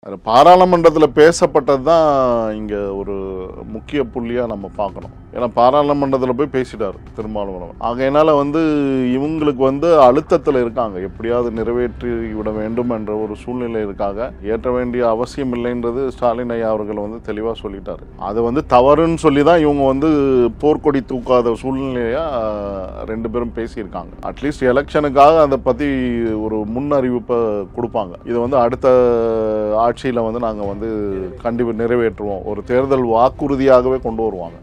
அது பாராளுமன்றத்தில் பேசப்பட்டது தான் இங்கே ஒரு முக்கிய புள்ளியாக நம்ம பார்க்கணும். ஏன்னா பாராளுமன்றத்தில் போய் பேசிட்டார் திருமாவளவன். ஆகையினால இவங்களுக்கு அழுத்தத்தில் இருக்காங்க, எப்படியாவது நிறைவேற்றி விட வேண்டும் என்ற ஒரு சூழ்நிலை இருக்காங்க. ஏற்ற வேண்டிய அவசியம் இல்லைன்றது ஸ்டாலின் ஐயா அவர்கள் தெளிவாக சொல்லிட்டாரு. அது தவறுன்னு சொல்லி தான் இவங்க போர்க்கொடி தூக்காத சூழ்நிலையாக ரெண்டு பேரும் பேசியிருக்காங்க. அட்லீஸ்ட் எலெக்ஷனுக்காக அதை பற்றி ஒரு முன் அறிவிப்பை கொடுப்பாங்க. இது அடுத்த ஆட்சியில் நாங்கள் கண்டிப்பாக நிறைவேற்றுவோம், ஒரு தேர்தல் வாக்குறுதியாகவே கொண்டு வருவாங்க.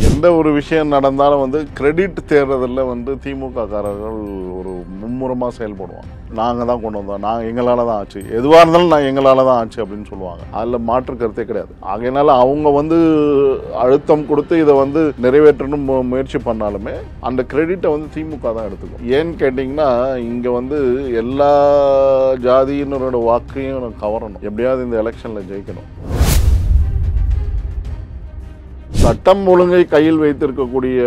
எந்த ஒரு விஷயம் நடந்தாலும் கிரெடிட் தேர்தலில் திமுக காரர்கள் ஒரு மும்முரமாக செயல்படுவாங்க. நாங்கள் தான் கொண்டு வந்தோம், எங்களால் தான் ஆச்சு, எதுவாக இருந்தாலும் எங்களால் தான் ஆச்சு அப்படின்னு சொல்லுவாங்க. அதில் மாற்று கருத்தே கிடையாது. ஆகையினால அவங்க அழுத்தம் கொடுத்து இதை நிறைவேற்றணும் முயற்சி பண்ணாலுமே அந்த கிரெடிட்டை திமுக தான் எடுத்துக்கும். ஏன்னு கேட்டிங்கன்னா இங்கே எல்லா ஜாதியினரோட வாக்கையும் கவரணும், எப்படியாவது இந்த எலெக்ஷனில் ஜெயிக்கணும். சட்டம் ஒழுங்கை கையில் வைத்திருக்கக்கூடிய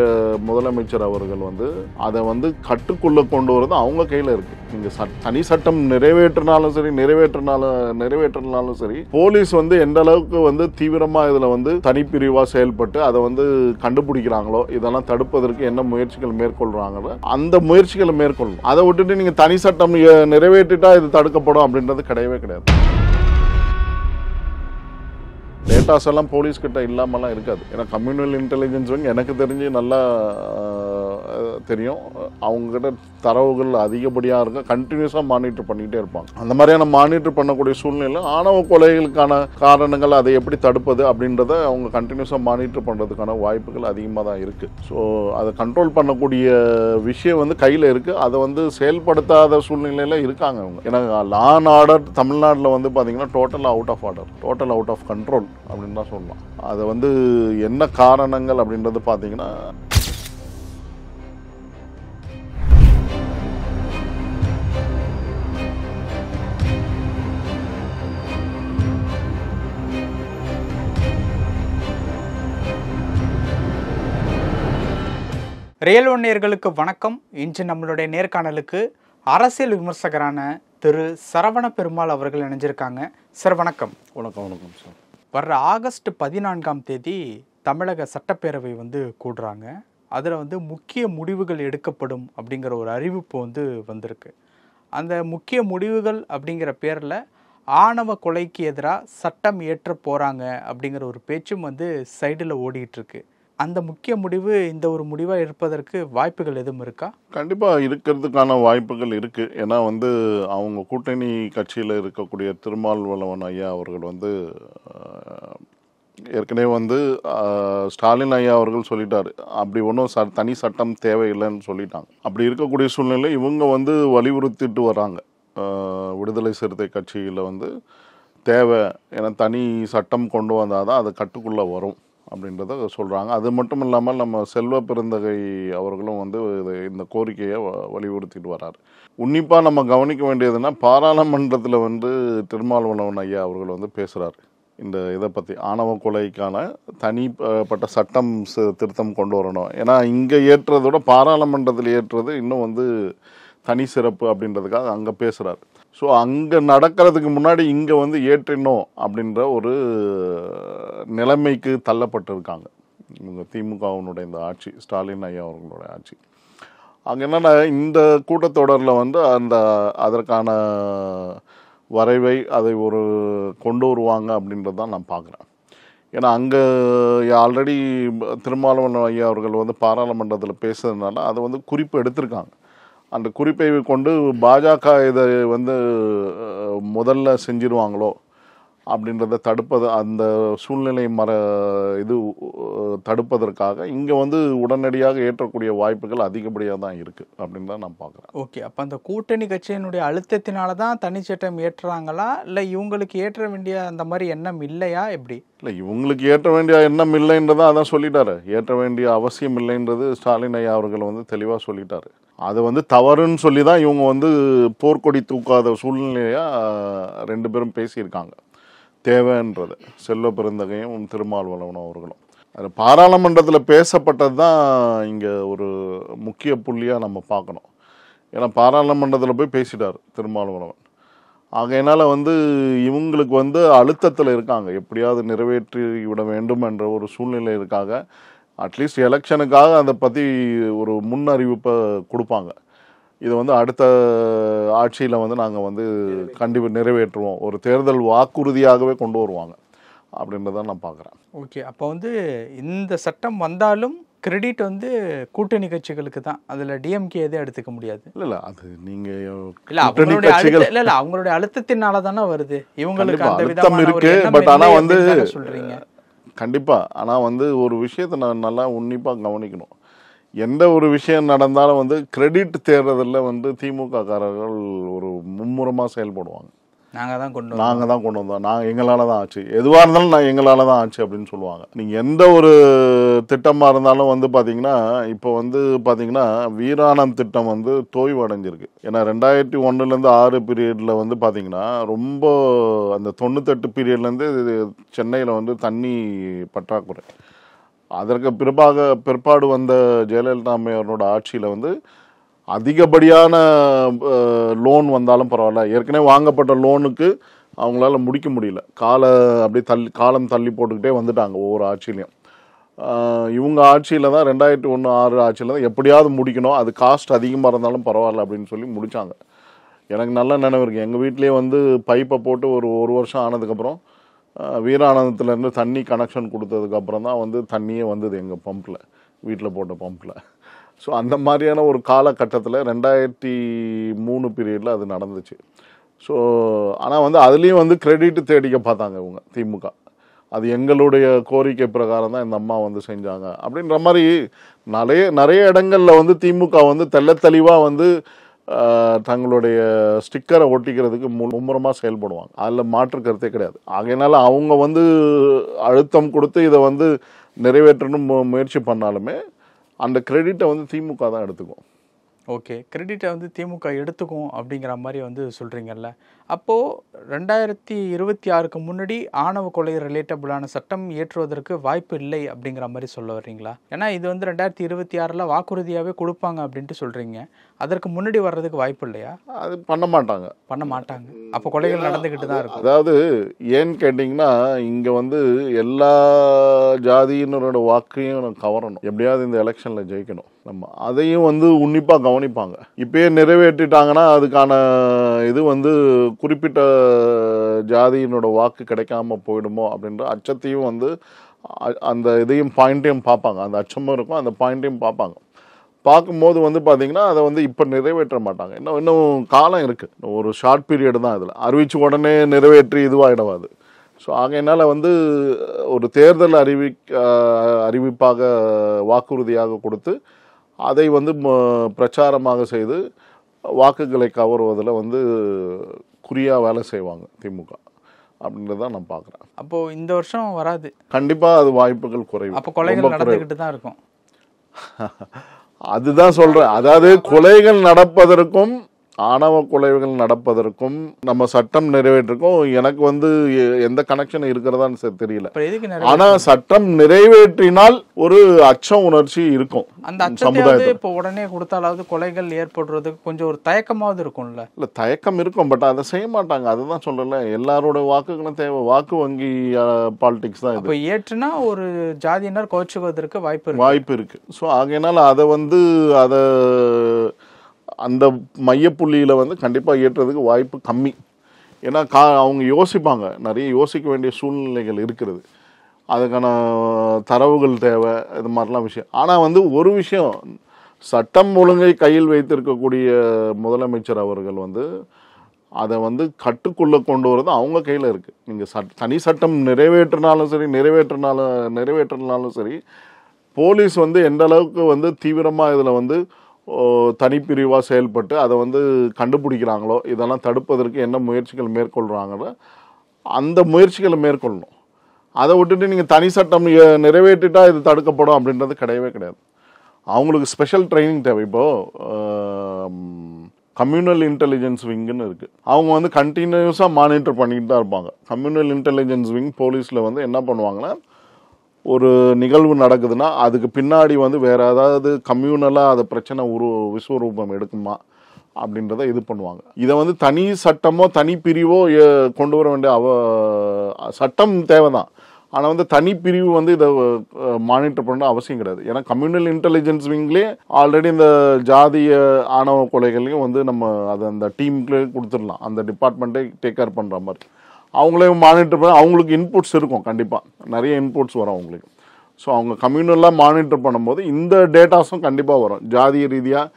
முதலமைச்சர் அவர்கள் அதை கட்டுக்குள்ள கொண்டு வரது அவங்க கையில் இருக்கு. நீங்க தனி சட்டம் நிறைவேற்றினாலும் சரி, நிறைவேற்றினாலும் சரி, போலீஸ் எந்த அளவுக்கு தீவிரமா இதுல தனிப்பிரிவா செயல்பட்டு அதை கண்டுபிடிக்கிறாங்களோ, இதெல்லாம் தடுப்பதற்கு என்ன முயற்சிகள் மேற்கொள்றாங்களோ அந்த முயற்சிகளை மேற்கொள்ளணும். அதை விட்டுட்டு நீங்க தனி சட்டம் நிறைவேற்றிட்டா இது தடுக்கப்படும் அப்படின்றது கிடையவே கிடையாது. டேட்டாஸ் எல்லாம் போலீஸ் கிட்ட இல்லாமலாம் இருக்காது. ஏன்னா கம்யூனல் இன்டெலிஜென்ஸ் எனக்கு தெரிஞ்சு நல்லா தெரியும். அவங்ககிட்ட தரவுகள் அதிகப்படியாக இருக்கும், கண்டினியூஸாக மானிட்டர் பண்ணிகிட்டே இருப்பாங்க. அந்த மாதிரியான மானிட்டர் பண்ணக்கூடிய சூழ்நிலை ஆணவ கொலைகளுக்கான காரணங்கள், அதை எப்படி தடுப்பது அப்படின்றத அவங்க கண்டினியூஸாக மானிட்டர் பண்ணுறதுக்கான வாய்ப்புகள் அதிகமாக தான் இருக்குது. ஸோ அதை கண்ட்ரோல் பண்ணக்கூடிய விஷயம் கையில் இருக்குது. அதை செயல்படுத்தாத சூழ்நிலையில் இருக்காங்க அவங்க. ஏன்னா லா அண்ட் ஆர்டர் தமிழ்நாட்டில் பார்த்தீங்கன்னா total out of order, total out of control அப்படின்னு தான் சொல்லலாம். அதை என்ன காரணங்கள் அப்படின்றது பார்த்தீங்கன்னா, ரியல் ஒன் நேயர்களுக்கு வணக்கம். இன்று நம்மளுடைய நேர்காணலுக்கு அரசியல் விமர்சகரான திரு சரவண பெருமாள் அவர்கள் இணைஞ்சிருக்காங்க. சார் வணக்கம். வணக்கம். வணக்கம் சார். வர்ற ஆகஸ்ட் 14ஆம் தேதி தமிழக சட்டப்பேரவை கூடுறாங்க. அதில் முக்கிய முடிவுகள் எடுக்கப்படும் அப்படிங்கிற ஒரு அறிவிப்பு வந்திருக்கு. அந்த முக்கிய முடிவுகள் அப்படிங்கிற பேரில் ஆணவ கொலைக்கு எதிராக சட்டம் ஏற்ற போகிறாங்க அப்படிங்கிற ஒரு பேச்சும் சைடில் ஓடிட்டுருக்கு. அந்த முக்கிய முடிவு இந்த ஒரு முடிவாக இருப்பதற்கு வாய்ப்புகள் எதுவும் இருக்கா? கண்டிப்பாக இருக்கிறதுக்கான வாய்ப்புகள் இருக்குது. ஏன்னா அவங்க கூட்டணி கட்சியில் இருக்கக்கூடிய திருமாவளவன் ஐயா அவர்கள் ஏற்கனவே ஸ்டாலின் ஐயா அவர்கள் சொல்லிட்டாரு, அப்படி ஒன்றும் தனி சட்டம் தேவையில்லைன்னு சொல்லிட்டாங்க. அப்படி இருக்கக்கூடிய சூழ்நிலை இவங்க வலியுறுத்திட்டு வராங்க. விடுதலை சிறுத்தை கட்சியில் தேவை, ஏன்னா தனி சட்டம் கொண்டு வந்தால் தான் அது கட்டுக்குள்ளே வரும் அப்படின்றத சொல்கிறாங்க. அது மட்டும் இல்லாமல் நம்ம செல்வ பெருந்தகை அவர்களும் இந்த கோரிக்கையை வலியுறுத்திட்டு வராரு. உன்னிப்பாக நம்ம கவனிக்க வேண்டியதுன்னா, பாராளுமன்றத்தில் திருமாவளவன் ஐயா அவர்கள் பேசுகிறார் இந்த இதை பற்றி, ஆணவ கொலைக்கான தனிப்பட்ட சட்டம் திருத்தம் கொண்டு வரணும். ஏன்னா இங்கே ஏற்றுறதோட பாராளுமன்றத்தில் ஏற்றுறது இன்னும் தனி சிறப்பு அப்படின்றதுக்காக அங்கே பேசுகிறார். ஸோ அங்கே நடக்கிறதுக்கு முன்னாடி இங்கே ஏற்றினோம் அப்படின்ற ஒரு நிலைமைக்கு தள்ளப்பட்டிருக்காங்க இவங்க திமுகவினுடைய இந்த ஆட்சி, ஸ்டாலின் ஐயா அவர்களோட ஆட்சி. அங்கே என்னென்னா, இந்த கூட்டத்தொடரில் அதற்கான வரைவை அதை ஒரு கொண்டு வருவாங்க அப்படின்றது தான் நான் பார்க்குறேன். ஏன்னா அங்கே ஆல்ரெடி திருமாவளவன் ஐயா அவர்கள் பாராளுமன்றத்தில் பேசுறதுனால அதை குறிப்பு எடுத்திருக்காங்க. அந்த குறிப்பை கொண்டு பாஜக இதை முதல்ல செஞ்சிருவாங்களோ அப்படின்றத தடுப்பது, அந்த சூழ்நிலை தடுப்பதற்காக இங்கே உடனடியாக ஏற்றக்கூடிய வாய்ப்புகள் அதிகப்படியாக தான் இருக்குது அப்படின்னு தான் நான் பார்க்குறேன். ஓகே, அப்போ அந்த கூட்டணி கட்சியினுடைய அழுத்தத்தினால தான் தனிச்சட்டம் ஏற்றுறாங்களா, இல்லை இவங்களுக்கு ஏற்ற வேண்டிய அந்த மாதிரி எண்ணம் இல்லையா, எப்படி? இல்லை, இவங்களுக்கு ஏற்ற வேண்டிய எண்ணம் இல்லைன்றதை அதான் சொல்லிட்டாரு. ஏற்ற வேண்டிய அவசியம் இல்லைன்றது ஸ்டாலின் ஐயா அவர்கள் தெளிவாக சொல்லிட்டாரு. அது தவறுன்னு சொல்லி தான் இவங்க போர்க்கொடி தூக்காத சூழ்நிலையாக ரெண்டு பேரும் பேசியிருக்காங்க. தேவைன்றது செல்வ பெருந்தகையும் திருமாவளவன் அவர்களும். அது பாராளுமன்றத்தில் பேசப்பட்டது தான் இங்கே ஒரு முக்கிய புள்ளியாக நம்ம பார்க்கணும். ஏன்னா பாராளுமன்றத்தில் போய் பேசிட்டார் திருமாவளவன். ஆகையினால வந்து இவங்களுக்கு வந்து அழுத்தத்தில் இருக்காங்க, எப்படியாவது நிறைவேற்றி விட வேண்டும் என்ற ஒரு சூழ்நிலை இருக்காங்க. அட்லீஸ்ட் எலெக்ஷனுக்காக அதை பற்றி ஒரு முன் அறிவிப்பை கொடுப்பாங்க. இது வந்து அடுத்த ஆட்சியில் வந்து நாங்கள் வந்து கண்டிப்பாக நிறைவேற்றுவோம், ஒரு தேர்தல் வாக்குறுதியாகவே கொண்டு வருவாங்க அப்படின்றத நான் பார்க்குறேன். ஓகே, அப்போ வந்து இந்த சட்டம் வந்தாலும் கிரெடிட் வந்து கூட்டணி கட்சிகளுக்கு தான், அதில் டிஎம்கே எதுவும் எடுத்துக்க முடியாது. இல்லை அது நீங்கள் இல்லை அவங்களுடைய இல்லை அவங்களுடைய அழுத்தத்தினால தானே வருது, இவங்களுக்கு அந்த அழுத்தம் இருக்கு. பட் ஆனால் வந்து சொல்கிறீங்க கண்டிப்பாக, ஆனால் வந்து ஒரு விஷயத்தை நான் நல்லா உன்னிப்பாக கவனிக்கணும். எந்த ஒரு விஷயம் நடந்தாலும் வந்து கிரெடிட் தேர்றதில் வந்து திமுக காரர்கள் ஒரு மும்முரமாக செயல்படுவாங்க. நாங்கள் தான் கொண்டு வந்தோம், எங்களால் தான் ஆச்சு, எதுவாக இருந்தாலும் எங்களால் தான் ஆச்சு அப்படின்னு சொல்லுவாங்க. நீங்கள் எந்த ஒரு திட்டமாக இருந்தாலும் வந்து பார்த்தீங்கன்னா, இப்போ வந்து பார்த்தீங்கன்னா வீராணம் திட்டம் வந்து தோய்வு அடைஞ்சிருக்கு. ஏன்னா 2001 6 பீரியடில் வந்து பார்த்தீங்கன்னா ரொம்ப அந்த 98 பீரியட்லேருந்து சென்னையில் வந்து தண்ணி பற்றாக்குறை. அதற்கு பிற்பாடு வந்த ஜெயலலிதா அம்மையாரோட ஆட்சியில் வந்து அதிகப்படியான லோன் வந்தாலும் பரவாயில்ல, ஏற்கனவே வாங்கப்பட்ட லோனுக்கு அவங்களால முடிக்க முடியல, காலம் தள்ளி போட்டுக்கிட்டே வந்துட்டாங்க ஒவ்வொரு ஆட்சியிலையும். இவங்க ஆட்சியில் தான் 2001 6 ஆட்சியில் தான் எப்படியாவது முடிக்கணும், அது காஸ்ட் அதிகமாக இருந்தாலும் பரவாயில்ல அப்படின்னு சொல்லி முடித்தாங்க. எனக்கு நல்ல நினைவு இருக்குது, எங்கள் வீட்லேயே வந்து பைப்பை போட்டு ஒரு வருஷம் ஆனதுக்கப்புறம் வீராணத்துலேருந்து தண்ணி கனெக்ஷன் கொடுத்ததுக்கப்புறம் தான் வந்து தண்ணியே வந்தது எங்கள் பம்பில், வீட்டில் போட்ட பம்பில். ஸோ அந்த மாதிரியான ஒரு காலகட்டத்தில் 2003 பீரியடில் அது நடந்துச்சு. ஸோ ஆனால் வந்து அதுலேயும் வந்து கிரெடிட் தேடிக்க பார்த்தாங்க இவங்க திமுக. அது எங்களுடைய கோரிக்கை பிரகாரம் தான் இந்த அம்மா வந்து செஞ்சாங்க அப்படின்ற மாதிரி நிறைய இடங்களில் வந்து திமுக வந்து தெளிவாக வந்து தங்களுடைய ஸ்டிக்கரை ஒட்டிக்கிறதுக்கு மும்முரமாக செயல்படுவாங்க, அதில் மாற்று கருத்தே கிடையாது. ஆகையினால அவங்க வந்து அழுத்தம் கொடுத்து இதை வந்து நிறைவேற்றணும் முயற்சி பண்ணாலுமே அந்த கிரெடிட்டை வந்து திமுக தான் எடுத்துக்கும். ஓகே, கிரெடிட்டை வந்து திமுக எடுத்துக்கும் அப்படிங்கிற மாதிரி வந்து சொல்கிறீங்கல்ல. அப்போது 2026க்கு முன்னாடி ஆணவ கொலை ரிலேட்டபிளான சட்டம் இயற்றுவதற்கு வாய்ப்பு இல்லை அப்படிங்கிற மாதிரி சொல்ல வர்றீங்களா? ஏன்னா இது வந்து 2026 வாக்குறுதியாகவே கொடுப்பாங்க அப்படின்ட்டு சொல்கிறீங்க, அதற்கு முன்னாடி வர்றதுக்கு வாய்ப்பு இல்லையா? அது பண்ண மாட்டாங்க. அப்போ கொலைகள் நடந்துக்கிட்டு தான் இருக்கும். அதாவது ஏன்னு கேட்டிங்கன்னா, இங்கே வந்து எல்லா ஜாதியினரோட வாக்கையும் கவரணும், எப்படியாவது இந்த எலெக்ஷனில் ஜெயிக்கணும். நம்ம அதையும் வந்து உன்னிப்பாக கவனிப்பாங்க. இப்பயே நிறைவேற்றிட்டாங்கன்னா அதுக்கான இது வந்து குறிப்பிட்ட ஜாதியினோட வாக்கு கிடைக்காம போயிடுமோ அப்படின்ற அச்சத்தையும் வந்து அந்த இதையும் பாயிண்ட்டையும் பார்ப்பாங்க, அந்த அச்சமும் இருக்கும், அந்த பாயிண்ட்டையும் பார்ப்பாங்க. பார்க்கும்போது வந்து பார்த்தீங்கன்னா அதை வந்து இப்போ நிறைவேற்ற மாட்டாங்க. இன்னும் காலம் இருக்குது, ஒரு ஷார்ட் பீரியடு தான், இதில் அறிவிச்சு உடனே நிறைவேற்றி இதுவாகிடவாது. ஸோ ஆகையினால் வந்து ஒரு தேர்தல் அறிவிப்பாக வாக்குறுதியாக கொடுத்து அதை வந்து பிரச்சாரமாக செய்து வாக்குகளை கவருவதில் வந்து குறியாக வேலை செய்வாங்க திமுக அப்படின்றத நான் பார்க்குறேன். அப்போது இந்த வருஷம் வராது, கண்டிப்பாக அது வாய்ப்புகள் குறைவு. அப்போ கொலைகள் நடந்துக்கிட்டு தான் இருக்கும். அதுதான் சொல்கிறேன், அதாவது கொலைகள் நடப்பதற்கும் ஆணவ கொலைகள் நடப்பதற்கும் நம்ம சட்டம் நிறைவேற்றிருக்கோம் எனக்கு வந்து எந்த கனெக்ஷன் இருக்கிறதான்னு தெரியல. ஆனா சட்டம் நிறைவேற்றினால் ஒரு அச்சம் உணர்ச்சி இருக்கும். அந்த அச்சத்தை இப்போ உடனே கொடுத்தாலாவது கொலைகள் ஏற்படுறதுக்கு கொஞ்சம் ஒரு தயக்கமாவது இருக்கும்ல? இல்ல தயக்கம் இருக்கும், பட் அதை செய்ய மாட்டாங்க. அதுதான் சொல்லல, எல்லாரோட வாக்குகளும் தேவை, வாக்கு வங்கி பாலிடிக்ஸ் தான். இப்போ ஏற்றுனா ஒரு ஜாதியினர் கோச்சுவதற்கு வாய்ப்பு இருக்கு. ஸோ ஆகையினால அதை வந்து அதை அந்த மையப்புள்ளியில் வந்து கண்டிப்பாக ஏற்றுறதுக்கு வாய்ப்பு கம்மி. ஏன்னா அவங்க யோசிப்பாங்க, நிறைய யோசிக்க வேண்டிய சூழ்நிலைகள் இருக்கிறது, அதுக்கான தரவுகள் தேவை, இது மாதிரிலாம் விஷயம். ஆனால் வந்து ஒரு விஷயம், சட்டம் ஒழுங்கை கையில் வைத்திருக்கக்கூடிய முதலமைச்சர் அவர்கள் வந்து அதை வந்து கட்டுக்குள்ளே கொண்டு வரது அவங்க கையில் இருக்குது. நீங்கள் தனி சட்டம் நிறைவேற்றினாலும் சரி நிறைவேற்றினாலும் சரி, போலீஸ் வந்து எந்த அளவுக்கு வந்து தீவிரமாக இதில் வந்து தனிப்பிரிவாக செயல்பட்டு அதை வந்து கண்டுபிடிக்கிறாங்களோ, இதெல்லாம் தடுப்பதற்கு என்ன முயற்சிகள் மேற்கொள்கிறாங்களோ அந்த முயற்சிகளை மேற்கொள்ளணும். அதை விட்டுட்டு நீங்கள் தனி சட்டம் நிறைவேற்றிட்டா இது தடுக்கப்படும் அப்படின்றது கிடையவே கிடையாது. அவங்களுக்கு ஸ்பெஷல் ட்ரைனிங் தேவை. இப்போது கம்யூனல் இன்டெலிஜென்ஸ் விங்குன்னு இருக்குது, அவங்க வந்து கண்டினியூஸாக மானிட்டர் பண்ணிக்கிட்டு தான் இருப்பாங்க. கம்யூனல் இன்டெலிஜென்ஸ் விங் போலீஸில் வந்து என்ன பண்ணுவாங்கன்னா, ஒரு நிகழ்வு நடக்குதுன்னா அதுக்கு பின்னாடி வந்து வேறு ஏதாவது கம்யூனலாக அது பிரச்சனை விஸ்வரூபம் எடுக்குமா அப்படின்றத இது பண்ணுவாங்க. இதை வந்து தனி சட்டமோ தனி பிரிவோ கொண்டு வர வேண்டிய சட்டம் தேவைதான். ஆனால் வந்து தனி பிரிவு வந்து இதை மானிட்டர் பண்ண அவசியம் கிடையாது. ஏன்னா கம்யூனல் இன்டெலிஜென்ஸ் விங்லேயே ஆல்ரெடி இந்த ஜாதிய ஆணவ கொலைகளையும் வந்து நம்ம அதை அந்த டீமுக்குள்ளே கொடுத்துடலாம். அந்த டிபார்ட்மெண்ட்டே டேக் கேர் பண்ணுற மாதிரி அவங்களே மானிட்டர் பண்ண அவங்களுக்கு இன்புட்ஸ் இருக்கும். கண்டிப்பாக நிறைய இன்புட்ஸ் வரும் அவங்களுக்கு. ஸோ அவங்க கம்யூனலாக மானிட்டர் பண்ணும்போது இந்த டேட்டாஸும் கண்டிப்பாக வரும். ஜாதிய ரீதியாக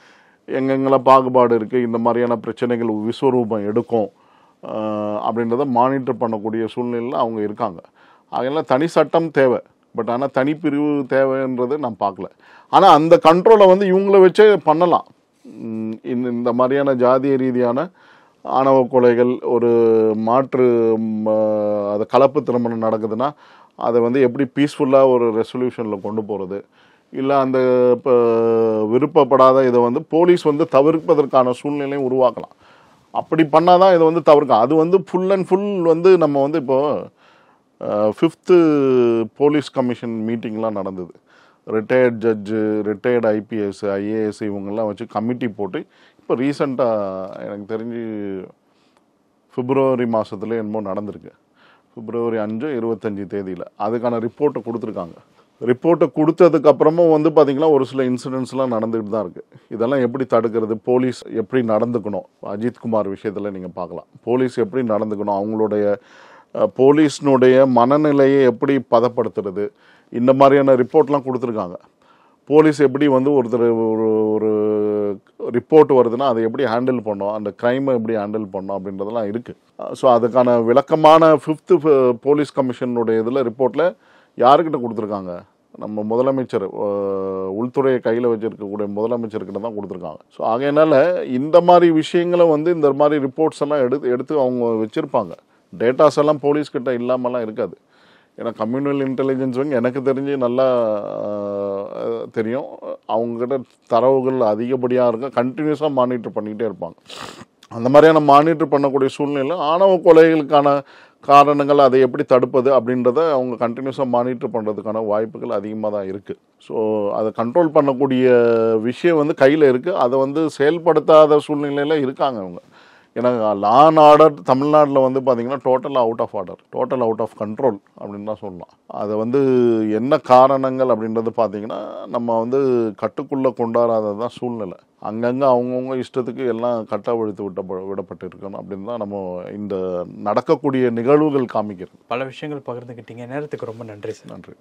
எங்கெங்கெல்லாம் பாகுபாடு இருக்குது, இந்த மாதிரியான பிரச்சனைகள் விஸ்வரூபம் எடுக்கும் அப்படின்றத மானிட்டர் பண்ணக்கூடிய சூழ்நிலையில் அவங்க இருக்காங்க. அதெல்லாம் தனி சட்டம் தேவை. பட் ஆனால் தனிப்பிரிவு தேவைன்றது நான் பார்க்கல. ஆனால் அந்த கண்ட்ரோலை வந்து இவங்கள வச்சே பண்ணலாம். இந்த மாதிரியான ஜாதிய ரீதியான ஆணவ கொலைகள், ஒரு மாற்று அது கலப்பு திருமணம் நடக்குதுன்னா அதை வந்து எப்படி பீஸ்ஃபுல்லாக ஒரு ரெசல்யூஷனில் கொண்டு போகிறது, இல்லை அந்த இப்போ விருப்பப்படாத இதை வந்து போலீஸ் வந்து தவிர்ப்பதற்கான சூழ்நிலையும் உருவாக்கலாம். அப்படி பண்ணால் தான் இதை வந்து தவிர்க்கலாம். அது வந்து ஃபுல் அண்ட் ஃபுல் வந்து நம்ம வந்து இப்போது 5th போலீஸ் கமிஷன் மீட்டிங்லாம் நடந்தது. Retired judge, retired IPS, IAS இவங்கெல்லாம் வச்சு கமிட்டி போட்டு இப்போ ரீசண்டாக எனக்கு தெரிஞ்சு பிப்ரவரி மாதத்துல என்னமோ நடந்திருக்கு. பிப்ரவரி 5, 25 தேதியில் அதுக்கான ரிப்போர்ட்டை கொடுத்துருக்காங்க. ரிப்போர்ட்டை கொடுத்ததுக்கப்புறமும் வந்து பார்த்திங்கன்னா ஒரு சில இன்சிடென்ட்ஸ்லாம் நடந்துகிட்டு தான் இருக்குது. இதெல்லாம் எப்படி தடுக்கிறது, போலீஸ் எப்படி நடந்துக்கணும், அஜித்குமார் விஷயத்தில் நீங்கள் பார்க்கலாம். போலீஸ் எப்படி நடந்துக்கணும், அவங்களுடைய போலீஸ்னுடைய மனநிலையை எப்படி பதப்படுத்துறது, இந்த மாதிரியான ரிப்போர்ட்லாம் கொடுத்துருக்காங்க. போலீஸ் எப்படி வந்து ஒரு ஒரு ரிப்போர்ட் வருதுன்னா அதை எப்படி ஹேண்டில் பண்ணோம், அந்த க்ரைமை எப்படி ஹேண்டில் பண்ணோம் அப்படின்றதெல்லாம் இருக்குது. ஸோ அதுக்கான விளக்கமான 5th போலீஸ் கமிஷனுடைய இதில் ரிப்போர்ட்டில் யாருக்கிட்ட கொடுத்துருக்காங்க, நம்ம முதலமைச்சர், உள்துறையை கையில் வச்சுருக்கக்கூடிய முதலமைச்சர்கிட்ட தான் கொடுத்துருக்காங்க. ஸோ ஆகையினால இந்த மாதிரி விஷயங்களை வந்து இந்த மாதிரி ரிப்போர்ட்ஸ் எல்லாம் எடுத்து அவங்க வச்சுருப்பாங்க. டேட்டாஸ் எல்லாம் போலீஸ்கிட்ட இல்லாமலாம் இருக்காது. ஏன்னா கம்யூனல் இன்டெலிஜென்ஸ் வந்து எனக்கு தெரிஞ்சு நல்லா தெரியும். அவங்ககிட்ட தரவுகள் அதிகப்படியாக இருக்கும். கண்டினியூஸாக மானிட்டர் பண்ணிக்கிட்டே இருப்பாங்க. அந்த மாதிரியான மானிட்டர் பண்ணக்கூடிய சூழ்நிலை ஆணவ கொலைகளுக்கான காரணங்கள், அதை எப்படி தடுப்பது அப்படின்றத அவங்க கண்டினியூஸாக மானிட்டர் பண்ணுறதுக்கான வாய்ப்புகள் அதிகமாக தான் இருக்குது. ஸோ அதை கண்ட்ரோல் பண்ணக்கூடிய விஷயம் வந்து கையில் இருக்குது. அதை வந்து செயல்படுத்தாத சூழ்நிலையில் இருக்காங்க அவங்க. ஏன்னா லா அண்ட் ஆர்டர் தமிழ்நாட்டில் வந்து பார்த்திங்கன்னா டோட்டலாக out of order, total out of control அப்படின்னு தான் சொல்லலாம். அதை வந்து என்ன காரணங்கள் அப்படின்றது பார்த்திங்கன்னா நம்ம வந்து கட்டுக்குள்ளே கொண்டாடாதது தான் சூழ்நிலை. அங்கங்கே அவங்கவுங்க இஷ்டத்துக்கு எல்லாம் கட்டவிழ்த்து விடப்பட்டு இருக்கணும் அப்படின்னு தான் நம்ம இந்த நடக்கக்கூடிய நிகழ்வுகள் காமிக்கிறது. பல விஷயங்கள் பகிர்ந்துக்கிட்டீங்க. நேரத்துக்கு ரொம்ப நன்றி சார். நன்றி.